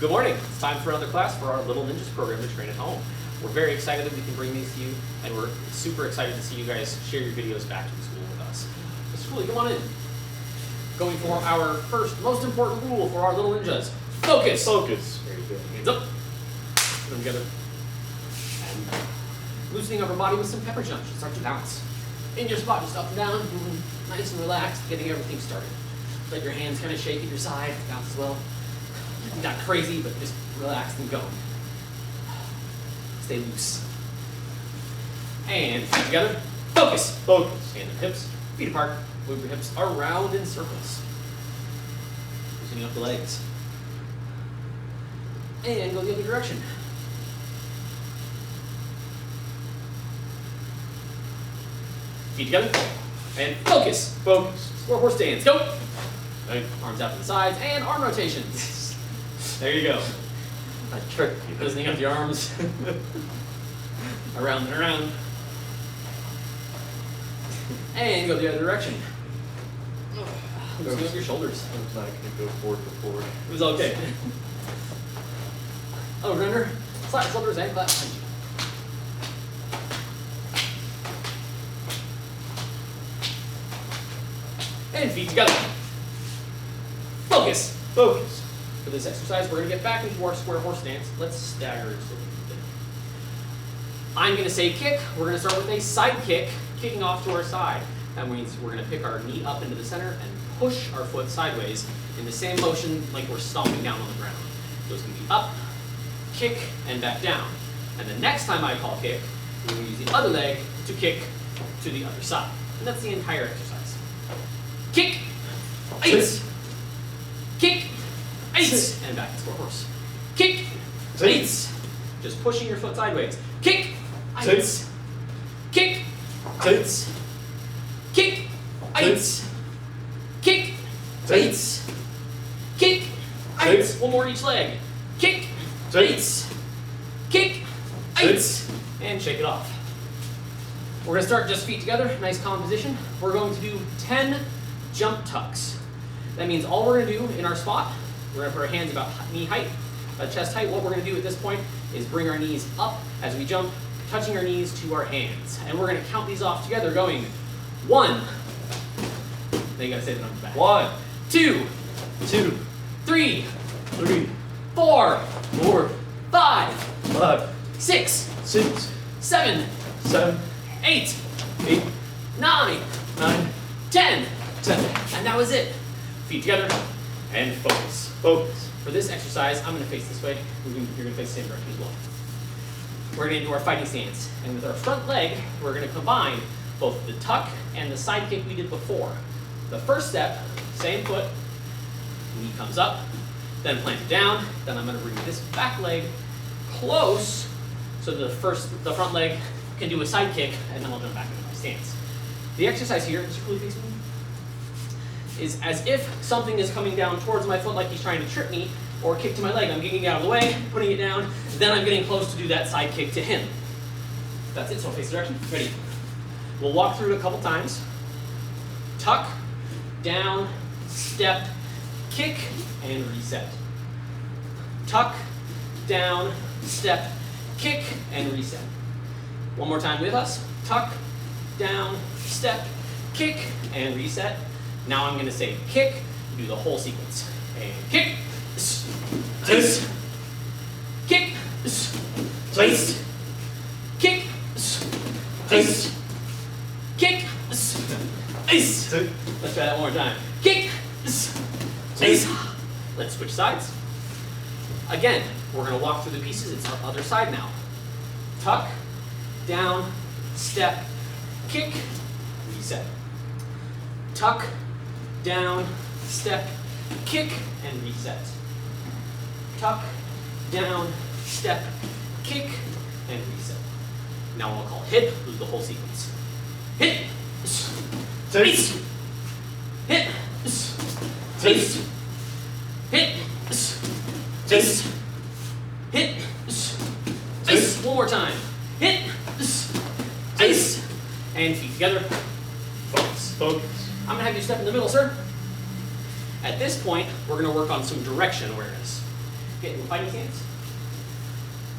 Good morning. It's time for another class for our Little Ninjas program to train at home. We're very excited that we can bring these to you, and we're super excited to see you guys share your videos back to the school with us. Mr. Cooley, come on in. Going for our first, most important rule for our Little Ninjas. Focus. Focus. Very good. Hands up. Put them together. And loosening up our body with some pepper jumps. Start to bounce. In your spot, just up and down, moving nice and relaxed, getting everything started. Let your hands kind of shake at your side, bounce as well. Not crazy, but just relaxed and going. Stay loose. And feet together. Focus. Focus. Hands on hips, feet apart. Move your hips around in circles. Loosening up the legs. And go the other direction. Feet together. And focus. Focus. Square horse stance. Go. Right. Arms out to the sides and arm rotations. There you go. That trick. Loosening up the arms. Around and around. And go the other direction. Loosening up your shoulders. Looks like you go forward to forward. It was okay. Oh, render. Slap your shoulders and clap behind you. And feet together. Focus. Focus. For this exercise, we're going to get back into our square horse stance. Let's stagger just a little bit. I'm going to say kick. We're going to start with a side kick, kicking off to our side. That means we're going to pick our knee up into the center and push our foot sideways in the same motion like we're stomping down on the ground. So it's going to be up, kick, and back down. And the next time I call kick, we're going to use the other leg to kick to the other side. And that's the entire exercise. Kick, eight, kick, eight, and back to square horse. Kick, eight, just pushing your foot sideways. Kick, eight, kick, eight, kick, eight, kick, eight, kick, eight. One more each leg. Kick, eight, kick, eight, and shake it off. We're going to start just feet together, nice calm position. We're going to do 10 jump tucks. That means all we're going to do in our spot, we're going to put our hands about knee height, chest height. What we're going to do at this point is bring our knees up as we jump, touching our knees to our hands. And we're going to count these off together going 1. Then you got to say the numbers back. 1, 2, 2, 3, 3, 4, 4, 5, 5, 6, 6, 7, 7, 8, 8, 9, 9, 10. 10. And that was it. Feet together and focus. Focus. For this exercise, I'm going to face this way. You're going to face the same direction as well. We're going to do our fighting stance. And with our front leg, we're going to combine both the tuck and the side kick we did before. The first step, same foot, knee comes up, then plant it down. Then I'm going to bring this back leg close so the front leg can do a side kick, and then I'll jump back into my stance. The exercise here, Mr. Cooley, face me, is as if something is coming down towards my foot like he's trying to trip me, or kick to my leg. I'm getting it out of the way, putting it down, then I'm getting close to do that side kick to him. That's it, so face the direction. Ready? We'll walk through it a couple times. Tuck, down, step, kick, and reset. Tuck, down, step, kick, and reset. One more time with us. Tuck, down, step, kick, and reset. Now I'm going to say kick, do the whole sequence. And kick, ice, kick, ice, kick, ice, kick, ice. Let's try that one more time. Kick, ice. Let's switch sides. Again, we're going to walk through the pieces. It's our other side now. Tuck, down, step, kick, reset. Tuck, down, step, kick, and reset. Tuck, down, step, kick, and reset. Now I'll call hit, do the whole sequence. Hit, ice, hit, ice, hit, ice, hit, ice. One more time. Hit, ice, and feet together. Focus. Focus. I'm going to have you step in the middle, sir. At this point, we're going to work on some direction awareness. get into a fighting stance.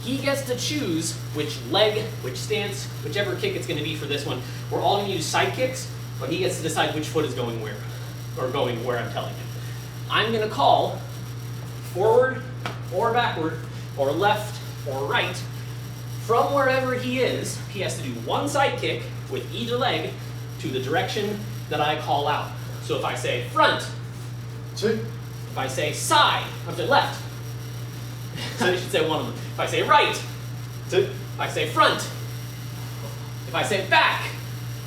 He gets to choose which leg, which stance, whichever kick it's going to be for this one. We're all going to use side kicks, but he gets to decide which foot is going where, or going where I'm telling him. I'm going to call forward or backward, or left or right. From wherever he is, he has to do one side kick with either leg to the direction that I call out. So if I say front, if I say side, I'm sorry, left, I should say one of them. If I say right, if I say front, if I say back,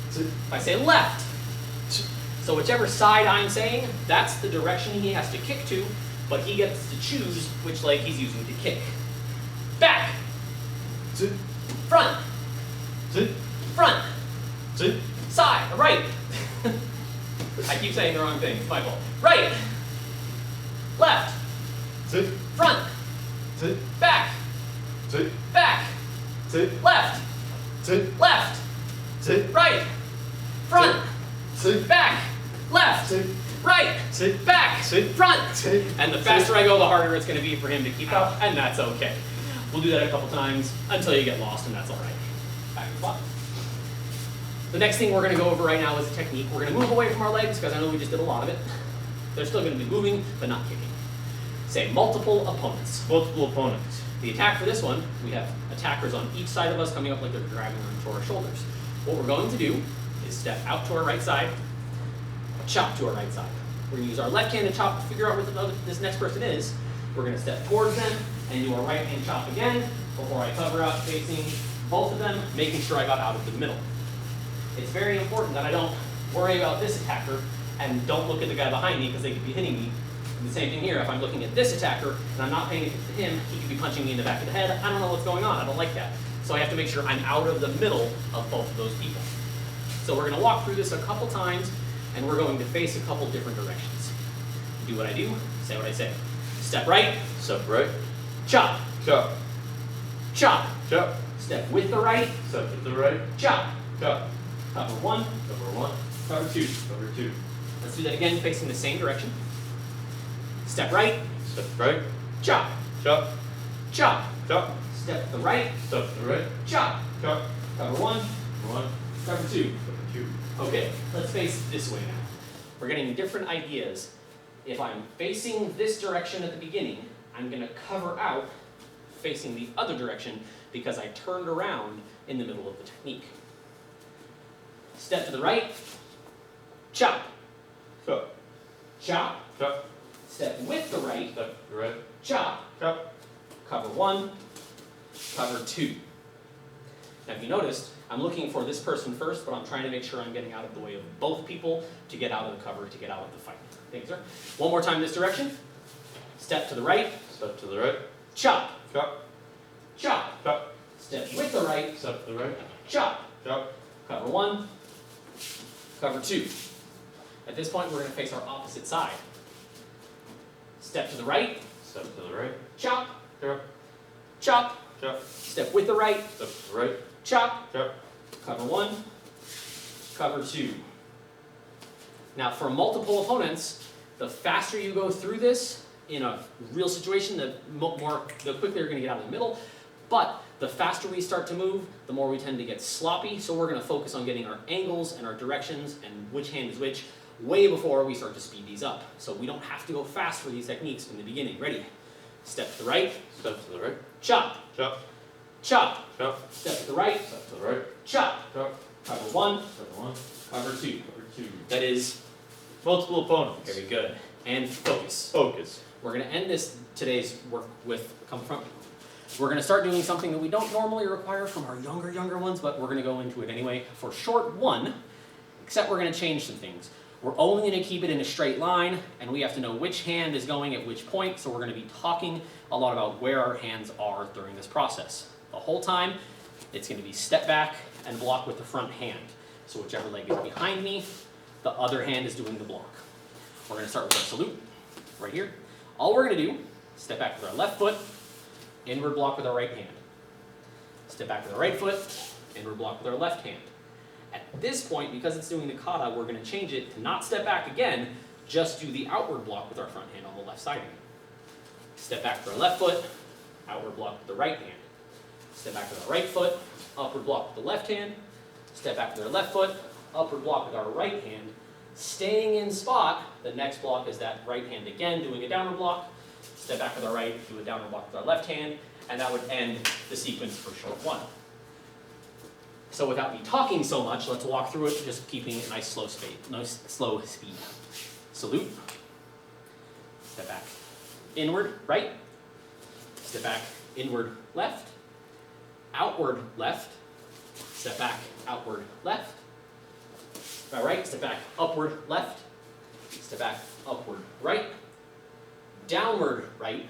if I say left. So whichever side I'm saying, that's the direction he has to kick to, but he gets to choose which leg he's using to kick. Back, front, front, side, right. I keep saying the wrong thing, it's my fault. Right, left, front, back, back, left, left, right, front, back, left, right, back, front. And the faster I go, the harder it's going to be for him to keep up, and that's okay. We'll do that a couple times until you get lost, and that's all right. Back to spot. The next thing we're going to go over right now is a technique. We're going to move away from our legs, because I know we just did a lot of it. They're still going to be moving, but not kicking. Say multiple opponents. Multiple opponents. The attack for this one, we have attackers on each side of us coming up like they're grabbing onto our shoulders. What we're going to do is step out to our right side, chop to our right side. We're going to use our left hand to chop to figure out where this next person is. We're going to step towards them and do our right hand chop again before I cover out facing both of them, making sure I got out of the middle. It's very important that I don't worry about this attacker and don't look at the guy behind me because they could be hitting me. And the same thing here, if I'm looking at this attacker and I'm not paying attention to him, he could be punching me in the back of the head. I don't know what's going on, I don't like that. So I have to make sure I'm out of the middle of both of those people. So we're going to walk through this a couple times and we're going to face a couple different directions. Do what I do, say what I say. Step right, Step right. chop, Chop. chop. Chop. Step with the right, Step to the right. chop. Chop. Cover one, Cover one. cover two. Cover two. Let's do that again, facing the same direction. Step right, Step right. chop, Chop. chop. Chop. Step to the right, Step to the right. chop. Chop. Cover one, Cover one. cover two. Cover two. Okay, let's face this way now. We're getting different ideas. If I'm facing this direction at the beginning, I'm going to cover out facing the other direction because I turned around in the middle of the technique. Step to the right, chop, Chop. chop. Chop. Step with the right, Step to the right. chop. Chop. Cover one, cover two. Now if you noticed, I'm looking for this person first, but I'm trying to make sure I'm getting out of the way of both people to get out of the cover, to get out of the fight. Thank you, sir. One more time this direction. Step to the right, Step to the right. chop, Chop. chop. Chop. Step with the right, Step to the right. chop. Chop. Cover one, cover two. At this point, we're going to face our opposite side. Step to the right, Step to the right. chop, Chop. chop. Chop. Step with the right, Step to the right. chop. Chop. Cover one, cover two. Now for multiple opponents, the faster you go through this in a real situation, the quicker you're going to get out of the middle. But the faster we start to move, the more we tend to get sloppy. So we're going to focus on getting our angles and our directions and which hand is which way before we start to speed these up. So we don't have to go fast for these techniques in the beginning. Ready? Step to the right, Step to the right. chop, Chop. chop. Chop. Step to the right, Step to the right. chop. Chop. Cover one, Cover one. cover two. Cover two. That is Multiple opponents. very good. And focus. Focus. We're going to end today's work with we're going to start doing something that we don't normally require from our younger ones, but we're going to go into it anyway for short one, except we're going to change some things. We're only going to keep it in a straight line, and we have to know which hand is going at which point, so we're going to be talking a lot about where our hands are during this process. The whole time, it's going to be step back and block with the front hand. So whichever leg is behind me, the other hand is doing the block. We're going to start with our salute, right here. All we're going to do, step back with our left foot, inward block with our right hand. Step back with our right foot, inward block with our left hand. At this point, because it's doing the kata, we're going to change it to not step back again, just do the outward block with our front hand on the left side again. step back with our left foot, outward block with the right hand. Step back with our right foot, upward block with the left hand. Step back with our left foot, upward block with our right hand. Staying in spot, the next block is that right hand again, doing a downward block. Step back with our right, do a downward block with our left hand, and that would end the sequence for short one. So without me talking so much, let's walk through it, just keeping a nice slow speed. Salute. Step back, inward, right. Step back, inward, left. Outward, left. Step back, outward, left. Step right, step back, upward, left. Step back, upward, right. Downward, right.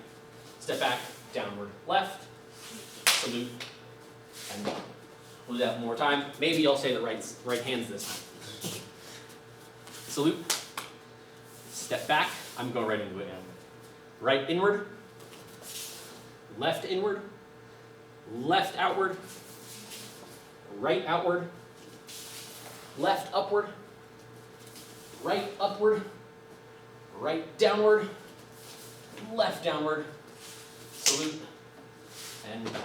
Step back, downward, left. Salute, and we'll do that one more time. Maybe I'll say the right hands this time. Salute. Step back. I'm going right into it now. Right inward. Left inward. Left outward. Right outward. Left upward. Right upward. Right downward. Left downward. Salute. And bow.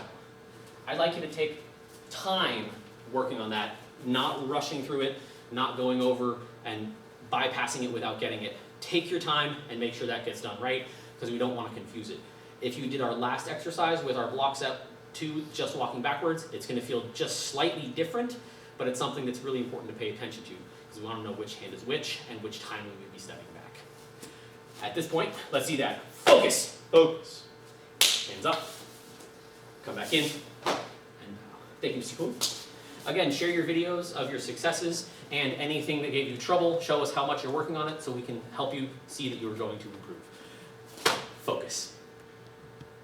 I'd like you to take time working on that, not rushing through it, not going over and bypassing it without getting it. Take your time and make sure that gets done right, because we don't want to confuse it. If you did our last exercise with our block set 2, just walking backwards, it's going to feel just slightly different, but it's something that's really important to pay attention to, because we want to know which hand is which and which time we would be stepping back. At this point, let's see that. Focus. Focus. Hands up. Come back in. And thank you, Mr. Kuhn. Again, share your videos of your successes and anything that gave you trouble. Show us how much you're working on it so we can help you see that you're going to improve. Focus.